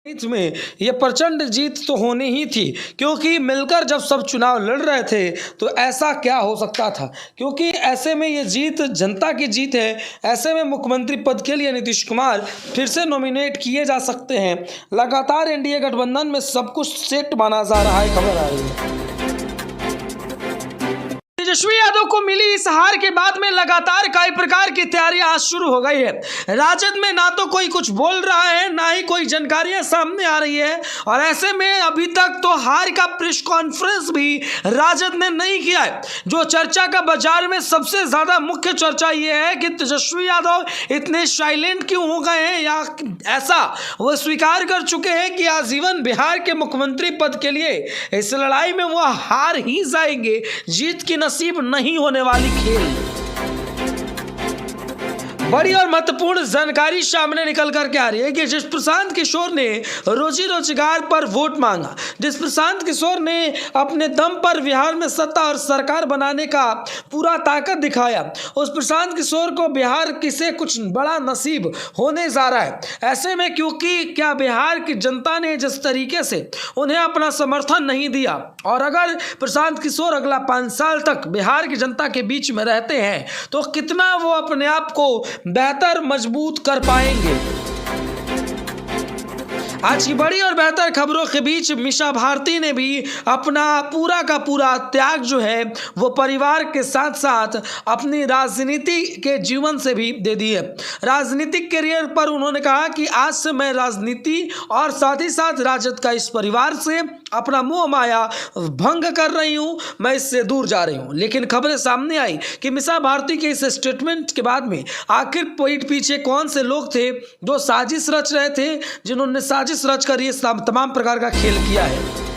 बीच में ये प्रचंड जीत तो होनी ही थी, क्योंकि मिलकर जब सब चुनाव लड़ रहे थे तो ऐसा क्या हो सकता था। क्योंकि ऐसे में ये जीत जनता की जीत है। ऐसे में मुख्यमंत्री पद के लिए नीतीश कुमार फिर से नॉमिनेट किए जा सकते हैं। लगातार एनडीए गठबंधन में सब कुछ सेट माना जा रहा है, खबर आ रही है। तेजस्वी यादव को मिली इस हार के बाद में लगातार कई प्रकार की तैयारियां आज शुरू हो गई है। राजद में ना तो कोई कुछ बोल रहा है, ना ही कोई जानकारियां सामने आ रही है, और ऐसे में अभी तक तो हार का प्रेस कॉन्फ्रेंस भी राजद ने नहीं किया है। जो चर्चा का बाजार में सबसे ज्यादा मुख्य चर्चा यह है कि तेजस्वी यादव इतने साइलेंट क्यों हो गए हैं, या ऐसा वो स्वीकार कर चुके हैं कि आजीवन बिहार के मुख्यमंत्री पद के लिए इस लड़ाई में वो हार ही जाएंगे, जीत की नसीब नहीं होने वाली खेल। बड़ी और महत्वपूर्ण जानकारी सामने निकल करके आ रही है कि जिस प्रशांत किशोर ने रोजी रोजगार पर वोट मांगा, जिस प्रशांत किशोर ने अपने दम पर बिहार में सत्ता और सरकार बनाने का पूरा ताकत दिखाया, उस प्रशांत किशोर को बिहार किसे कुछ बड़ा नसीब होने जा रहा है। ऐसे में क्योंकि क्या बिहार की जनता ने जिस तरीके से उन्हें अपना समर्थन नहीं दिया, और अगर प्रशांत किशोर अगला 5 साल तक बिहार की जनता के बीच में रहते हैं तो कितना वो अपने आप को बेहतर मजबूत कर पाएंगे। आज की बड़ी और बेहतर खबरों के बीच मीसा भारती ने भी अपना पूरा का पूरा त्याग जो है वो परिवार के साथ साथ अपनी राजनीति के जीवन से भी दे दी है। राजनीतिक करियर पर उन्होंने कहा कि आज से मैं राजनीति और साथ ही साथ राजद का इस परिवार से अपना मोह माया भंग कर रही हूं, मैं इससे दूर जा रही हूं। लेकिन खबरें सामने आई कि मीसा भारती के इस स्टेटमेंट के बाद में आखिर पीठ पीछे कौन से लोग थे जो साजिश रच रहे थे, जिन्होंने साजिश रच कर ये तमाम प्रकार का खेल किया है।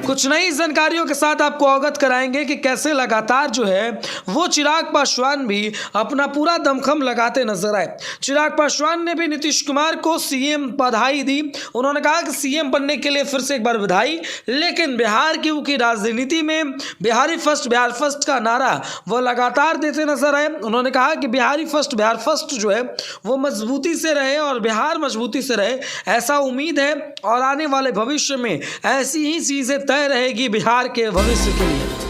कुछ नई जानकारियों के साथ आपको अवगत कराएंगे कि कैसे लगातार जो है वो चिराग पासवान भी अपना पूरा दमखम लगाते नजर आए। चिराग पासवान ने भी नीतीश कुमार को सीएम बधाई दी। उन्होंने कहा कि सीएम बनने के लिए फिर से एक बार बधाई, लेकिन बिहार की राजनीति में बिहारी फर्स्ट बिहार फर्स्ट का नारा वो लगातार देते नजर आए। उन्होंने कहा कि बिहारी फर्स्ट बिहार फर्स्ट जो है वो मजबूती से रहे और बिहार मजबूती से रहे, ऐसा उम्मीद है। और आने वाले भविष्य में ऐसी ही चीजें तय रहेगी बिहार के भविष्य के लिए।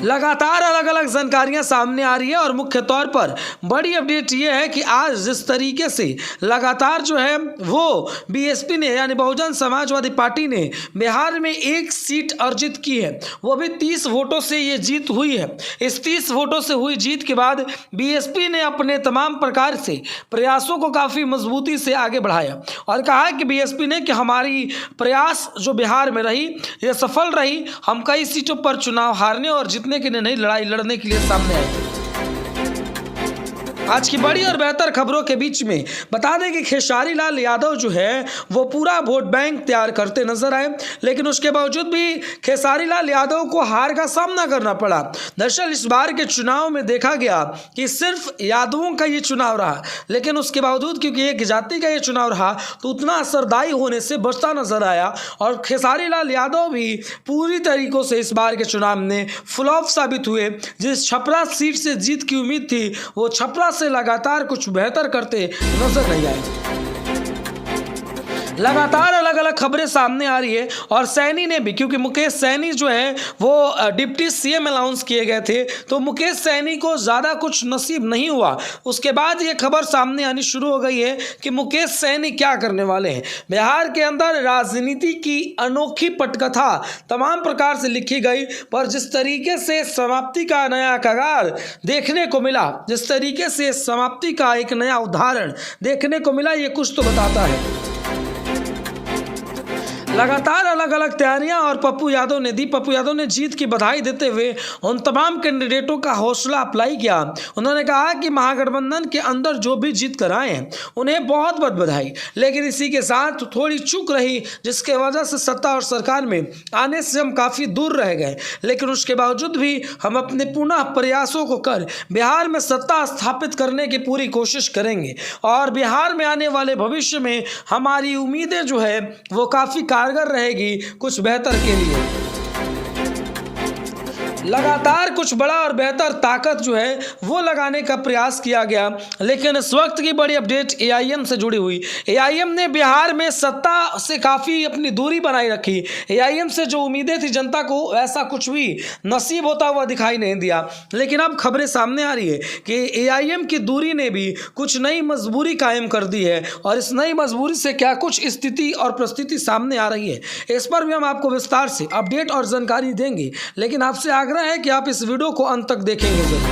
लगातार अलग अलग जानकारियां सामने आ रही है, और मुख्य तौर पर बड़ी अपडेट ये है कि आज जिस तरीके से लगातार जो है वो बीएसपी ने यानी बहुजन समाजवादी पार्टी ने बिहार में 1 सीट अर्जित की है, वो भी 30 वोटों से ये जीत हुई है। इस 30 वोटों से हुई जीत के बाद बीएसपी ने अपने तमाम प्रकार से प्रयासों को काफ़ी मजबूती से आगे बढ़ाया और कहा कि बीएसपी ने कि हमारी प्रयास जो बिहार में रही ये सफल रही, हम कई सीटों पर चुनाव हारने और जीतने की नहीं लड़ाई लड़ने के लिए सामने आए थे। आज की बड़ी और बेहतर खबरों के बीच में बता दें कि खेसारी लाल यादव जो है वो पूरा वोट बैंक तैयार करते नजर आए, लेकिन उसके बावजूद भी खेसारी लाल यादव को हार का सामना करना पड़ा। दरअसल इस बार के चुनाव में देखा गया कि सिर्फ यादवों का ये चुनाव रहा, लेकिन उसके बावजूद क्योंकि एक जाति का ये चुनाव रहा तो उतना असरदायी होने से बचता नजर आया, और खेसारी लाल यादव भी पूरी तरीकों से इस बार के चुनाव में फ्लॉप साबित हुए। जिस छपरा सीट से जीत की उम्मीद थी वो छपरा से लगातार कुछ बेहतर करते नजर नहीं आए। लगातार अलग अलग खबरें सामने आ रही है, और सैनी ने भी, क्योंकि मुकेश सैनी जो है वो डिप्टी सीएम अनाउंस किए गए थे, तो मुकेश सैनी को ज़्यादा कुछ नसीब नहीं हुआ। उसके बाद ये खबर सामने आनी शुरू हो गई है कि मुकेश सैनी क्या करने वाले हैं। बिहार के अंदर राजनीति की अनोखी पटकथा तमाम प्रकार से लिखी गई, पर जिस तरीके से समाप्ति का नया कगार देखने को मिला, जिस तरीके से समाप्ति का एक नया उदाहरण देखने को मिला, ये कुछ तो बताता है। लगातार अलग अलग तैयारियां और पप्पू यादव ने जीत की बधाई देते हुए उन तमाम कैंडिडेटों का हौसला अप्लाई किया। उन्होंने कहा कि महागठबंधन के अंदर जो भी जीत कर आए हैं उन्हें बहुत बहुत बधाई, लेकिन इसी के साथ थोड़ी चूक रही जिसके वजह से सत्ता और सरकार में आने से हम काफ़ी दूर रह गए, लेकिन उसके बावजूद भी हम अपने पुनः प्रयासों को कर बिहार में सत्ता स्थापित करने की पूरी कोशिश करेंगे, और बिहार में आने वाले भविष्य में हमारी उम्मीदें जो है वो काफ़ी कारगर रहेगी कुछ बेहतर के लिए। लगातार कुछ बड़ा और बेहतर ताकत जो है वो लगाने का प्रयास किया गया। लेकिन इस वक्त की बड़ी अपडेट एआईएम से जुड़ी हुई। एआईएम ने बिहार में सत्ता से काफ़ी अपनी दूरी बनाई रखी। एआईएम से जो उम्मीदें थी जनता को, ऐसा कुछ भी नसीब होता हुआ दिखाई नहीं दिया। लेकिन अब खबरें सामने आ रही है कि एआईएम की दूरी ने भी कुछ नई मजबूरी कायम कर दी है, और इस नई मजबूरी से क्या कुछ स्थिति और परिस्थिति सामने आ रही है, इस पर भी हम आपको विस्तार से अपडेट और जानकारी देंगे। लेकिन आपसे आग्रह है कि आप इस वीडियो को अंत तक देखेंगे जरूर।